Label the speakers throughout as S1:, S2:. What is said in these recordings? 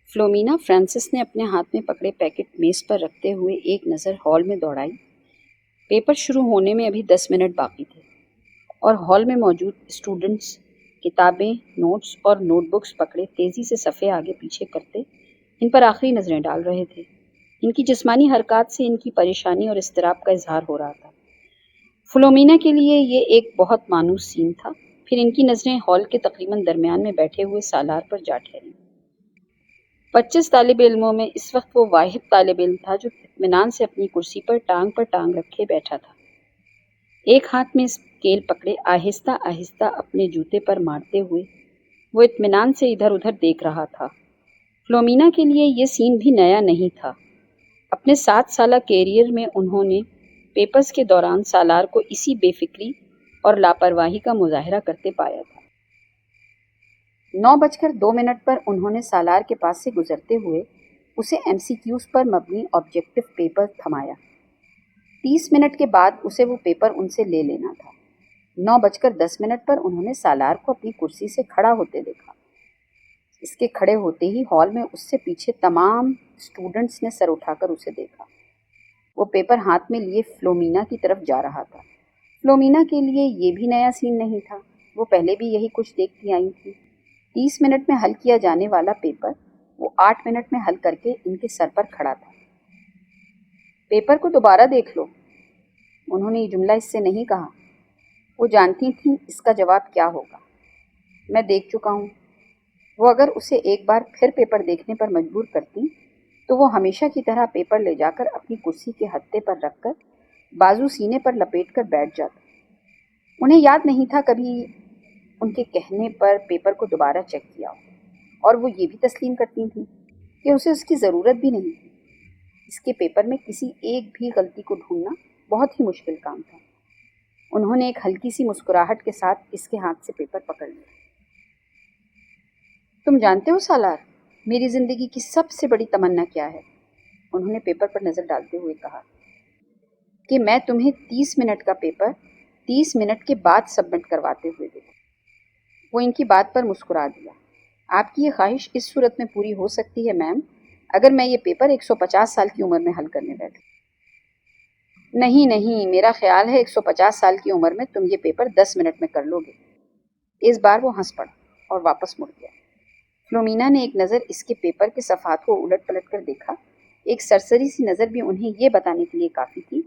S1: فلومینا Francis نے اپنے ہاتھ میں پکڑے پیکٹ میز پر رکھتے ہوئے ایک نظر ہال میں دوڑائی۔ پیپر شروع ہونے میں ابھی 10 منٹ باقی تھے اور ہال میں موجود اسٹوڈنٹس کتابیں، نوٹس اور نوٹ بکس پکڑے تیزی سے صفحے آگے پیچھے کرتے ان پر آخری نظریں ڈال رہے تھے۔ ان کی جسمانی حرکات سے ان کی پریشانی اور اضطراب کا اظہار ہو رہا تھا۔ فلومینا کے لیے یہ ایک بہت مانوس سین تھا۔ پھر ان کی نظریں ہال کے تقریباً درمیان میں بیٹھے ہوئے سالار پر جا ٹھہریں۔ 25 طالب علموں میں اس وقت وہ واحد طالب علم تھا جو اطمینان سے اپنی کرسی پر ٹانگ رکھے بیٹھا تھا۔ ایک ہاتھ میں اسکیل پکڑے آہستہ آہستہ اپنے جوتے پر مارتے ہوئے وہ اطمینان سے ادھر ادھر دیکھ رہا تھا۔ فلومینا کے لیے یہ سین بھی نیا نہیں تھا۔ اپنے 7 سالہ کیریئر میں انہوں نے پیپرز کے دوران سالار کو اسی بے فکری اور لاپرواہی کا مظاہرہ کرتے پایا تھا۔ 9:02 پر انہوں نے سالار کے پاس سے گزرتے ہوئے اسے ایم سی کیوز پر مبنی آبجیکٹو پیپر تھمایا۔ 30 منٹ کے بعد اسے وہ پیپر ان سے لے لینا تھا۔ 9:10 پر انہوں نے سالار کو اپنی کرسی سے کھڑا ہوتے دیکھا۔ اس کے کھڑے ہوتے ہی ہال میں اس سے پیچھے تمام اسٹوڈنٹس نے سر اٹھا کر اسے دیکھا۔ وہ پیپر ہاتھ میں لیے فلومینا کی طرف جا رہا تھا۔ فلومینا کے لیے یہ بھی نیا سین نہیں تھا۔ وہ پہلے بھی یہی کچھ دیکھتی آئی تھی۔ 30 منٹ میں حل کیا جانے والا پیپر وہ 8 منٹ میں حل کر کے ان کے سر پر کھڑا تھا۔ پیپر کو دوبارہ دیکھ لو، انہوں نے یہ جملہ اس سے نہیں کہا۔ وہ جانتی تھیں اس کا جواب کیا ہوگا۔ میں دیکھ چکا ہوں۔ وہ اگر اسے ایک بار پھر پیپر دیکھنے پر مجبور کرتی تو وہ ہمیشہ کی طرح پیپر لے جا کر اپنی کرسی کے ہتھے پر رکھ کر بازو سینے پر لپیٹ کر بیٹھ جاتا۔ انہیں یاد نہیں تھا کبھی ان کے کہنے پر پیپر کو دوبارہ چیک کیا ہو، اور وہ یہ بھی تسلیم کرتی تھیں کہ اسے اس کی ضرورت بھی نہیں تھی۔ اس کے پیپر میں کسی ایک بھی غلطی کو ڈھونڈنا بہت ہی مشکل کام تھا۔ انہوں نے ایک ہلکی سی مسکراہٹ کے ساتھ اس کے ہاتھ سے پیپر پکڑ لیا۔ تم جانتے ہو سالار، میری زندگی کی سب سے بڑی تمنا کیا ہے؟ انہوں نے پیپر پر نظر ڈالتے ہوئے کہا کہ میں تمہیں 30 منٹ کا پیپر 30 منٹ کے بعد سبمٹ کرواتے ہوئے دیکھوں۔ وہ ان کی بات پر مسکرا دیا۔ آپ کی یہ خواہش اس صورت میں پوری ہو سکتی ہے میم، اگر میں یہ پیپر 150 سال کی عمر میں حل کرنے بیٹھوں۔ نہیں، میرا خیال ہے 150 سال کی عمر میں تم یہ پیپر 10 منٹ میں کر لو گے۔ اس بار وہ ہنس پڑا اور واپس مڑ گیا۔ فلومینا نے ایک نظر اس کے پیپر کے صفحات کو الٹ پلٹ کر دیکھا۔ ایک سرسری سی نظر بھی انہیں یہ بتانے کے لیے کافی تھی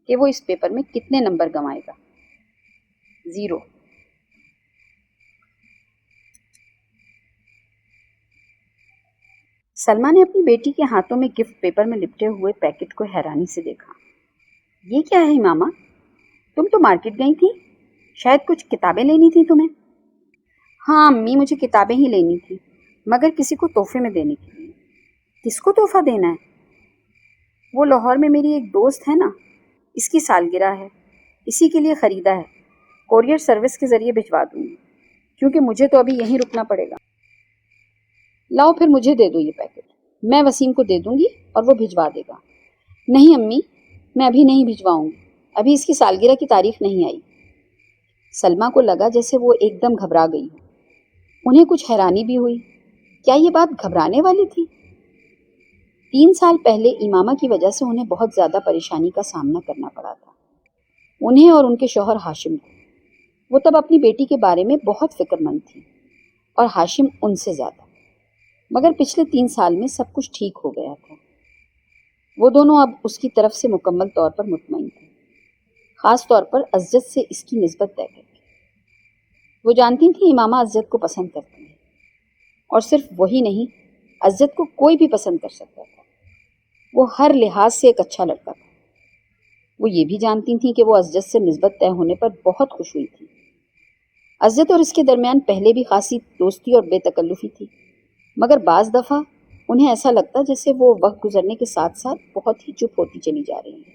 S1: کہ وہ اس پیپر میں کتنے نمبر گنوائے گا۔ 0۔ سلمیٰ نے اپنی بیٹی کے ہاتھوں میں گفٹ پیپر میں لپٹے ہوئے پیکٹ کو حیرانی سے دیکھا۔ یہ کیا ہے ماما؟ تم تو مارکیٹ گئی تھی، شاید کچھ کتابیں لینی تھی تمہیں۔ ہاں امی، مجھے کتابیں ہی لینی تھی، مگر کسی کو تحفے میں دینے کے لیے۔ کس کو تحفہ دینا ہے؟ وہ لاہور میں میری ایک دوست ہے نا، اس کی سالگرہ ہے، اسی کے لیے خریدا ہے۔ کورئر سروس کے ذریعے بھجوا دوں گی، کیونکہ مجھے تو ابھی یہیں رکنا پڑے گا۔ لاؤ پھر مجھے دے دو یہ پیکٹ، میں وسیم کو دے دوں گی اور وہ بھجوا دے گا۔ نہیں امی، میں ابھی نہیں بھجواؤں گی، ابھی اس کی سالگرہ کی تاریخ نہیں آئی۔ سلمیٰ کو لگا جیسے وہ ایک دم گھبرا گئی ہو۔ انہیں کچھ حیرانی بھی ہوئی، کیا یہ بات گھبرانے والی تھی؟ 3 سال پہلے امامہ کی وجہ سے انہیں بہت زیادہ پریشانی کا سامنا کرنا پڑا تھا، انہیں اور ان کے شوہر ہاشم کو۔ وہ تب اپنی بیٹی کے بارے میں بہت فکر مند تھی اور ہاشم ان سے زیادہ، مگر پچھلے 3 سال میں سب کچھ ٹھیک ہو گیا تھا۔ وہ دونوں اب اس کی طرف سے مکمل طور پر مطمئن تھے، خاص طور پر عزت سے اس کی نسبت طے کر کے۔ وہ جانتی تھیں امامہ عزت کو پسند کرتی ہیں، اور صرف وہی نہیں، عزت کو کوئی بھی پسند کر سکتا تھا۔ وہ ہر لحاظ سے ایک اچھا لڑکا تھا۔ وہ یہ بھی جانتی تھیں کہ وہ عزت سے نسبت طے ہونے پر بہت خوش ہوئی تھی۔ عزت اور اس کے درمیان پہلے بھی خاصی دوستی اور بے تکلفی تھی، مگر بعض دفعہ انہیں ایسا لگتا جیسے وہ وقت گزرنے کے ساتھ ساتھ بہت ہی چپ ہوتی چلی جا رہی ہیں۔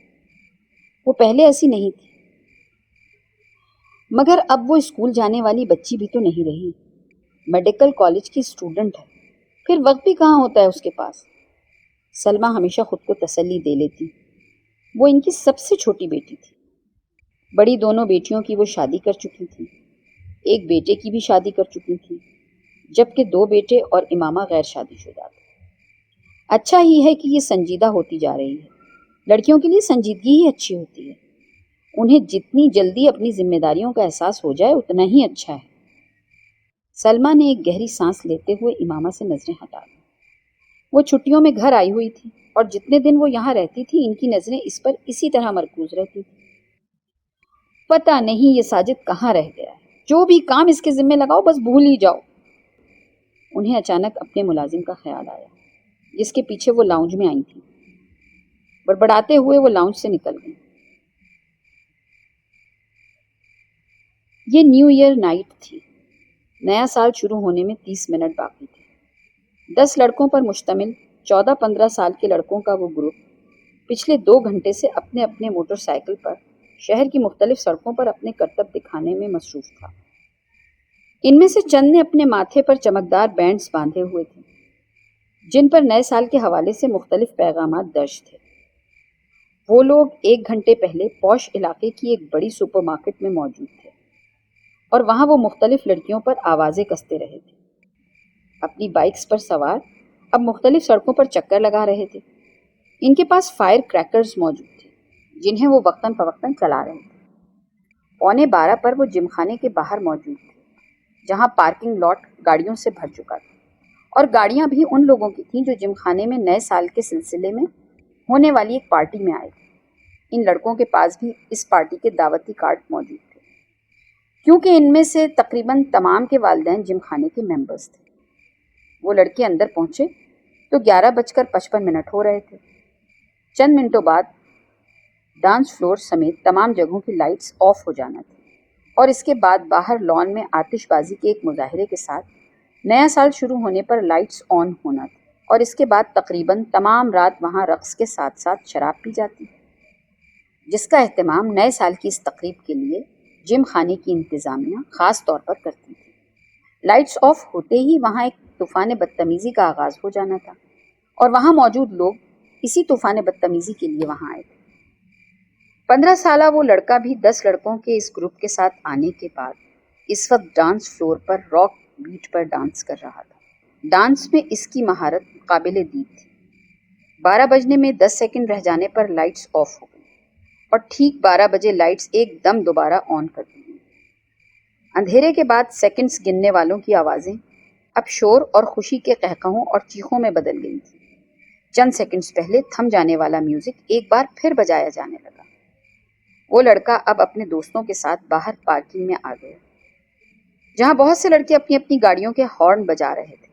S1: وہ پہلے ایسی نہیں تھی، مگر اب وہ اسکول جانے والی بچی بھی تو نہیں رہی، میڈیکل کالج کی اسٹوڈنٹ ہے، پھر وقت بھی کہاں ہوتا ہے اس کے پاس۔ سلمیٰ ہمیشہ خود کو تسلی دے لیتی، وہ ان کی سب سے چھوٹی بیٹی تھی۔ بڑی دونوں بیٹیوں کی وہ شادی کر چکی تھی، ایک بیٹے کی بھی شادی کر چکی تھی، جبکہ 2 بیٹے اور امامہ غیر شادی شدہ تھے۔ اچھا ہی ہے کہ یہ سنجیدہ ہوتی جا رہی ہے. لڑکیوں کے لیے سنجیدگی ہی اچھی ہوتی ہے. انہیں جتنی جلدی اپنی ذمہ داریوں کا احساس ہو جائے اتنا ہی اچھا ہے. سلمیٰ نے ایک گہری سانس لیتے ہوئے امامہ سے نظریں ہٹا لی. وہ چھٹیوں میں گھر آئی ہوئی تھی اور جتنے دن وہ یہاں رہتی تھی ان کی نظریں اس پر اسی طرح مرکوز رہتی تھی. پتہ نہیں یہ ساجد کہاں رہ گیا ہے. جو بھی کام اس کے ذمہ لگاؤ بس بھول ہی جاؤ. انہیں اچانک اپنے ملازم کا خیال آیا جس کے پیچھے وہ لاؤنج میں آئی تھیں. بڑبڑاتے ہوئے وہ لاؤنج سے نکل گئی. یہ نیو ایئر نائٹ تھی. نیا سال شروع ہونے میں 30 منٹ باقی تھے. 10 لڑکوں پر مشتمل 14-15 سال کے لڑکوں کا وہ گروپ پچھلے 2 گھنٹے سے اپنے اپنے موٹر سائیکل پر شہر کی مختلف سڑکوں پر اپنے کرتب دکھانے میں مصروف تھا. ان میں سے چند نے اپنے ماتھے پر چمکدار بینڈز باندھے ہوئے تھے جن پر نئے سال کے حوالے سے مختلف پیغامات درج تھے. وہ لوگ 1 گھنٹے پہلے پوش علاقے کی ایک بڑی سپر مارکیٹ میں موجود تھے اور وہاں وہ مختلف لڑکیوں پر آوازیں کستے رہے تھے. اپنی بائکس پر سوار اب مختلف سڑکوں پر چکر لگا رہے تھے. ان کے پاس فائر کریکرز موجود تھے جنہیں وہ وقتاً فوقتاً چلا رہے تھے. 11:15 پر وہ جم خانے کے باہر موجود تھے جہاں پارکنگ لاٹ گاڑیوں سے بھر چکا تھا اور گاڑیاں بھی ان لوگوں کی تھیں جو جم خانے میں نئے سال کے سلسلے میں ہونے والی ایک پارٹی میں آئے تھے. ان لڑکوں کے پاس بھی اس پارٹی کے دعوتی کارڈ موجود تھے کیونکہ ان میں سے تقریباً تمام کے والدین جم خانے کے ممبرز تھے. وہ لڑکے اندر پہنچے تو 11:55 ہو رہے تھے. چند منٹوں بعد ڈانس فلور سمیت تمام جگہوں کی لائٹس آف ہو جانا تھی اور اس کے بعد باہر لان میں آتش بازی کے ایک مظاہرے کے ساتھ نیا سال شروع ہونے پر لائٹس آن ہونا تھا اور اس کے بعد تقریباً تمام رات وہاں رقص کے ساتھ ساتھ شراب پی جاتی جس کا اہتمام نئے سال کی اس تقریب کے لیے جم خانے کی انتظامیہ خاص طور پر کرتی تھی. لائٹس آف ہوتے ہی وہاں ایک طوفان بدتمیزی کا آغاز ہو جانا تھا اور وہاں موجود لوگ اسی طوفان بدتمیزی کے لیے وہاں آئے تھے. 15 سالہ وہ لڑکا بھی 10 لڑکوں کے اس گروپ کے ساتھ آنے کے بعد اس وقت ڈانس فلور پر راک بیٹ پر ڈانس کر رہا تھا. ڈانس میں اس کی مہارت قابل دید تھی. 12 بجنے میں 10 سیکنڈ رہ جانے پر لائٹس آف ہو گئی اور ٹھیک 12 بجے لائٹس ایک دم دوبارہ آن کر دی گئی. اندھیرے کے بعد سیکنڈز گننے والوں کی آوازیں اب شور اور خوشی کے قہقہوں اور چیخوں میں بدل گئی تھیں. چند سیکنڈز پہلے تھم جانے والا میوزک ایک بار پھر بجایا جانے لگا. وہ لڑکا اب اپنے دوستوں کے ساتھ باہر پارکنگ میں آ گیا جہاں بہت سے لڑکے اپنی اپنی گاڑیوں کے ہارن بجا رہے تھے.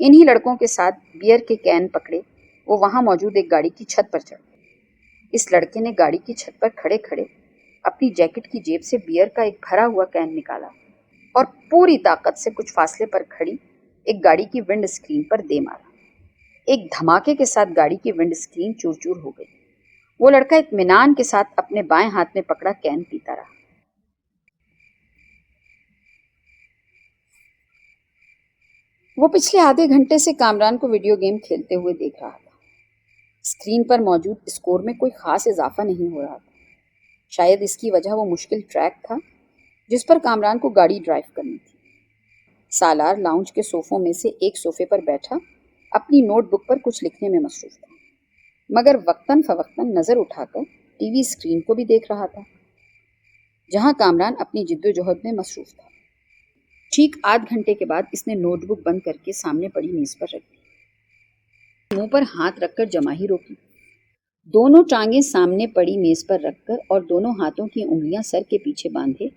S1: انہی لڑکوں کے ساتھ بیئر کے کین پکڑے وہ وہاں موجود ایک گاڑی کی چھت پر چڑھ گئے. اس لڑکے نے گاڑی کی چھت پر کھڑے کھڑے اپنی جیکٹ کی جیب سے بیئر کا ایک بھرا ہوا کین نکالا اور پوری طاقت سے کچھ فاصلے پر کھڑی ایک گاڑی کی ونڈ اسکرین پر دے مارا. ایک دھماکے کے ساتھ گاڑی کی ونڈ اسکرین چور چور ہو گئی. وہ لڑکا اطمینان کے ساتھ اپنے بائیں ہاتھ میں پکڑا کین پیتا رہا. وہ پچھلے آدھے گھنٹے سے کامران کو ویڈیو گیم کھیلتے ہوئے دیکھ رہا تھا. اسکرین پر موجود اسکور میں کوئی خاص اضافہ نہیں ہو رہا تھا. شاید اس کی وجہ وہ مشکل ٹریک تھا جس پر کامران کو گاڑی ڈرائیو کرنی تھی. سالار لاؤنج کے صوفوں میں سے ایک صوفے پر بیٹھا اپنی نوٹ بک پر کچھ لکھنے میں مصروف تھا مگر وقتاً فوقتاً نظر اٹھا کر ٹی وی اسکرین کو بھی دیکھ رہا تھا جہاں کامران اپنی جد و جہد میں مصروف تھا. ٹھیک آدھ گھنٹے کے بعد اس نے نوٹ بک بند کر کے سامنے پڑی میز پر رکھ دی. منہ پر ہاتھ رکھ کر جماہی روکی. دونوں ٹانگیں سامنے پڑی میز پر رکھ کر اور دونوں ہاتھوں کی انگلیاں سر کے پیچھے باندھے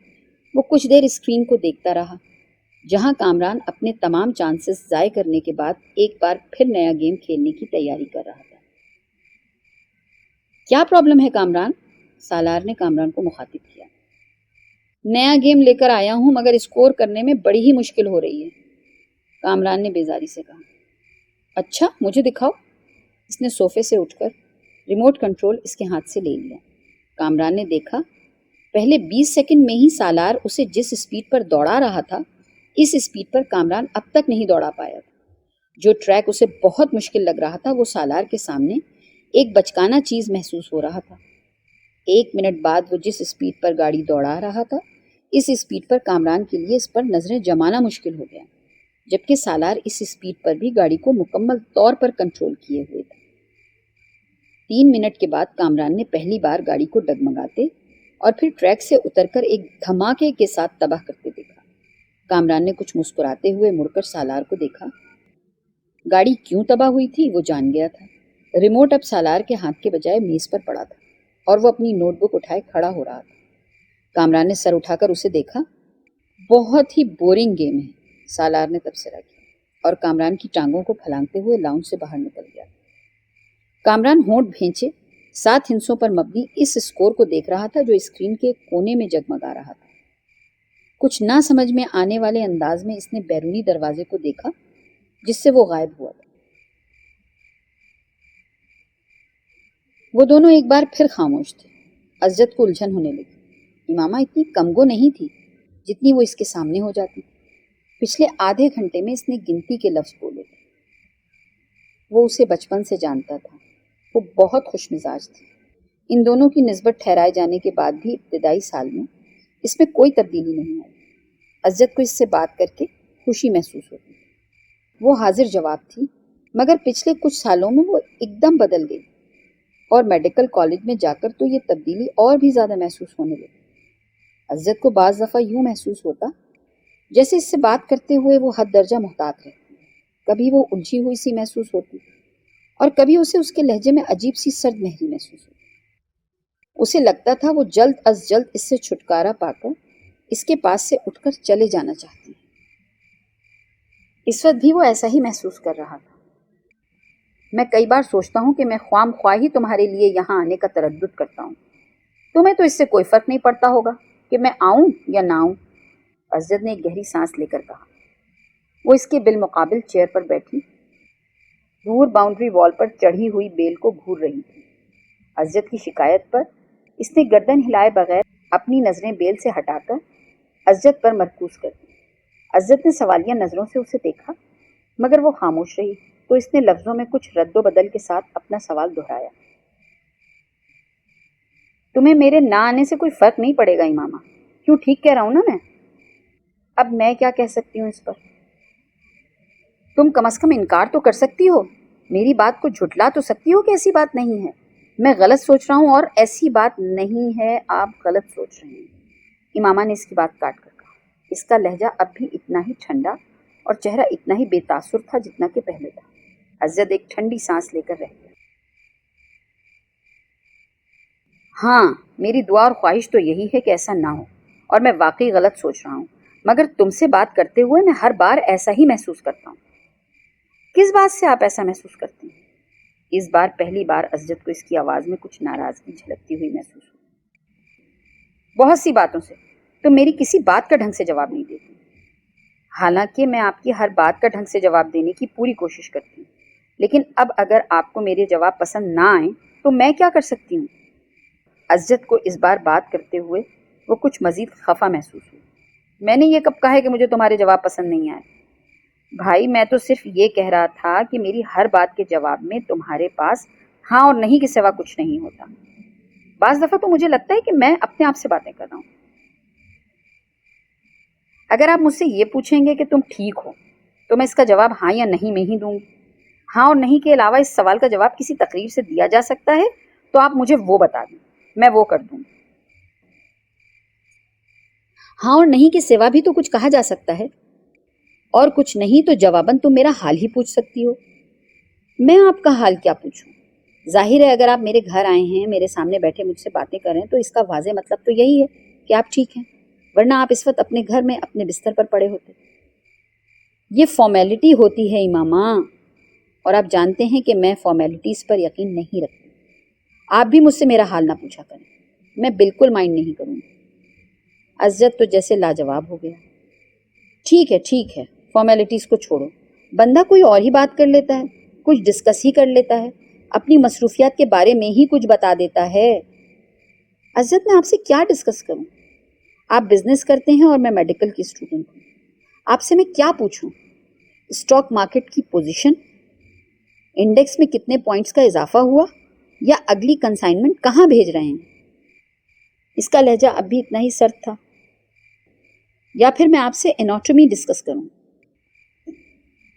S1: وہ کچھ دیر اسکرین کو دیکھتا رہا جہاں کامران اپنے تمام چانسز ضائع کرنے کے بعد ایک بار پھر نیا گیم کھیلنے کی تیاری کر رہا تھا. کیا پرابلم ہے کامران؟ سالار نے کامران کو مخاطب کیا. نیا گیم لے کر آیا ہوں مگر اسکور کرنے میں بڑی ہی مشکل ہو رہی ہے، کامران نے بیزاری سے کہا. اچھا مجھے دکھاؤ. اس نے صوفے سے اٹھ کر ریموٹ کنٹرول اس کے ہاتھ سے لے لیا. کامران نے دیکھا پہلے 20 سیکنڈ میں ہی سالار اسے جس اسپیڈ پر دوڑا رہا تھا اس اسپیڈ پر کامران اب تک نہیں دوڑا پایا تھا. جو ٹریک اسے بہت مشکل لگ رہا تھا وہ سالار کے سامنے ایک بچکانہ چیز محسوس ہو رہا تھا. 1 منٹ بعد وہ جس اسپیڈ پر گاڑی دوڑا رہا تھا اس اسپیڈ پر کامران کے لیے اس پر نظریں جمانا مشکل ہو گیا. جبکہ سالار اس اسپیڈ پر بھی گاڑی کو مکمل طور پر کنٹرول کیے ہوئے تھا۔ 3 منٹ کے بعد کامران نے پہلی بار گاڑی کو ڈگمگاتے اور پھر ٹریک سے اتر کر ایک دھماکے کے ساتھ تباہ کرتے دیکھا۔ کامران نے کچھ مسکراتے ہوئے مڑ کر سالار کو دیکھا۔ گاڑی کیوں تباہ ہوئی تھی وہ جان گیا تھا۔ ریموٹ اب سالار کے ہاتھ کے بجائے میز پر پڑا تھا اور وہ اپنی نوٹ بک اٹھائے کھڑا ہو رہا تھا۔ کامران نے سر اٹھا کر اسے دیکھا۔ بہت ہی بورنگ گیم ہے، سالار نے تبصرہ کیا اور کامران کی ٹانگوں کو پھلانگتے ہوئے لاؤنج سے باہر نکل گیا۔ کامران ہونٹ بھینچے 7 ہندسوں پر مبنی اس اسکور کو دیکھ رہا تھا جو اسکرین کے کونے میں جگمگا رہا تھا۔ کچھ نہ سمجھ میں آنے والے انداز میں اس نے بیرونی دروازے کو دیکھا جس سے وہ غائب ہوا تھا۔ وہ دونوں ایک بار پھر خاموش تھے۔ عزت کو الجھن ہونے لگی۔ امامہ اتنی کمگو نہیں تھی جتنی وہ اس کے سامنے ہو جاتی۔ پچھلے آدھے گھنٹے میں اس نے گنتی کے لفظ بولے تھے۔ وہ اسے بچپن سے جانتا تھا۔ وہ بہت خوش مزاج تھی۔ ان دونوں کی نسبت ٹھہرائے جانے کے بعد بھی ابتدائی سال میں اس میں کوئی تبدیلی نہیں آئی۔ عزت کو اس سے بات کر کے خوشی محسوس ہوتی۔ وہ حاضر جواب تھی، مگر پچھلے کچھ سالوں میں وہ ایک دم بدل گئی اور میڈیکل کالج میں جا کر تو یہ تبدیلی اور بھی زیادہ محسوس ہونے لگی۔ عزت کو بعض دفعہ یوں محسوس ہوتا جیسے اس سے بات کرتے ہوئے وہ حد درجہ محتاط رہتی۔ کبھی وہ الجھی ہوئی سی محسوس ہوتی اور کبھی اسے اس کے لہجے میں عجیب سی سرد مہری محسوس ہوتی۔ اسے لگتا تھا وہ جلد از جلد اس سے چھٹکارا پا کر اس کے پاس سے اٹھ کر چلے جانا چاہتی ہے۔ اس وقت بھی وہ ایسا ہی محسوس کر رہا تھا۔ میں کئی بار سوچتا ہوں کہ میں خواہ مخواہ ہی تمہارے لیے یہاں آنے کا تردد کرتا ہوں۔ تمہیں تو اس سے کوئی فرق نہیں پڑتا ہوگا کہ میں آؤں یا نہ آؤں۔ عزت نے ایک گہری سانس لے کر کہا۔ وہ اس کے بالمقابل چیئر پر بیٹھی دور باؤنڈری وال پر چڑھی ہوئی بیل کو گھور رہی تھی۔ عزت کی شکایت پر اس نے گردن ہلائے بغیر اپنی نظریں بیل سے ہٹا کر عزت پر مرکوز کر دی۔ عزت نے سوالیہ نظروں سے اسے دیکھا مگر وہ خاموش رہی تو اس نے لفظوں میں کچھ رد و بدل کے ساتھ اپنا سوال دہرایا۔ تمہیں میرے نہ آنے سے کوئی فرق نہیں پڑے گا امامہ، کیوں ٹھیک کہہ رہا ہوں نا میں؟ اب میں کیا کہہ سکتی ہوں اس پر؟ تم کم از کم انکار تو کر سکتی ہو، میری بات کو جھٹلا تو سکتی ہو کہ ایسی بات نہیں ہے۔ میں غلط سوچ رہا ہوں اور ایسی بات نہیں ہے، آپ غلط سوچ رہے ہیں۔ امامہ نے اس کی بات کاٹ کر کہا۔ اس کا لہجہ اب بھی اتنا ہی ٹھنڈا اور چہرہ اتنا ہی بے تاثر تھا جتنا کہ پہلے تھا۔ عزت ایک ٹھنڈی سانس لے کر رہ گیا۔ ہاں، میری دعا اور خواہش تو یہی ہے کہ ایسا نہ ہو اور میں واقعی غلط سوچ رہا ہوں، مگر تم سے بات کرتے ہوئے میں ہر بار ایسا ہی محسوس کرتا ہوں۔ کس بات سے آپ ایسا محسوس کرتے ہیں؟ اس بار پہلی بار عزت کو اس کی آواز میں کچھ ناراضگی جھلکتی ہوئی محسوس ہوئی۔ بہت سی باتوں سے۔ تم میری کسی بات کا ڈھنگ سے جواب نہیں دیتی، حالانکہ میں آپ کی ہر بات کا ڈھنگ سے جواب دینے کی پوری کوشش کرتی ہوں، لیکن اب اگر آپ کو میرے جواب پسند نہ آئیں تو میں کیا کر سکتی ہوں؟ عزت کو اس بار بات کرتے ہوئے وہ کچھ مزید خفا محسوس ہوئی۔ میں نے یہ کب کہا ہے کہ مجھے تمہارے جواب پسند نہیں آئے؟ بھائی میں تو صرف یہ کہہ رہا تھا کہ میری ہر بات کے جواب میں تمہارے پاس ہاں اور نہیں کے سوا کچھ نہیں ہوتا۔ بعض دفعہ تو مجھے لگتا ہے کہ میں اپنے آپ سے باتیں کر رہا ہوں۔ اگر آپ مجھ سے یہ پوچھیں گے کہ تم ٹھیک ہو تو میں اس کا جواب ہاں یا نہیں میں ہی دوں گی۔ ہاں اور نہیں کے علاوہ اس سوال کا جواب کسی تقریر سے دیا جا سکتا ہے تو آپ مجھے وہ بتا دیں، میں وہ کر دوں گی۔ ہاں اور نہیں کے سوا بھی تو کچھ کہا جا سکتا ہے، اور کچھ نہیں تو جواباً تم میرا حال ہی پوچھ سکتی ہو۔ میں آپ کا حال کیا پوچھوں؟ ظاہر ہے اگر آپ میرے گھر آئے ہیں، میرے سامنے بیٹھے مجھ سے باتیں کر رہے ہیں تو اس کا واضح مطلب تو یہی ہے کہ آپ ٹھیک ہیں، ورنہ آپ اس وقت اپنے گھر میں اپنے بستر پر پڑے ہوتے۔ یہ فارمیلٹی ہوتی ہے امامہ، اور آپ جانتے ہیں کہ میں فارمیلٹیز پر یقین نہیں رکھتی۔ آپ بھی مجھ سے میرا حال نہ پوچھا کریں، میں بالکل مائنڈ نہیں کروں گی۔ عزت تو جیسے لاجواب ہو گیا۔ ٹھیک ہے، فارمیلٹیز کو چھوڑو، بندہ کوئی اور ہی بات کر لیتا ہے، کچھ ڈسکس ہی کر لیتا ہے، اپنی مصروفیات کے بارے میں ہی کچھ بتا دیتا ہے۔ عزت میں آپ سے کیا ڈسکس کروں؟ آپ بزنس کرتے ہیں اور میں میڈیکل کی اسٹوڈنٹ ہوں۔ آپ سے میں کیا پوچھوں؟ اسٹاک مارکیٹ کی پوزیشن، انڈیکس میں کتنے پوائنٹس کا اضافہ ہوا، یا اگلی کنسائنمنٹ کہاں بھیج رہے ہیں؟ اس کا لہجہ اب بھی اتنا ہی سرد تھا۔ یا پھر میں آپ سے اناٹومی ڈسکس کروں؟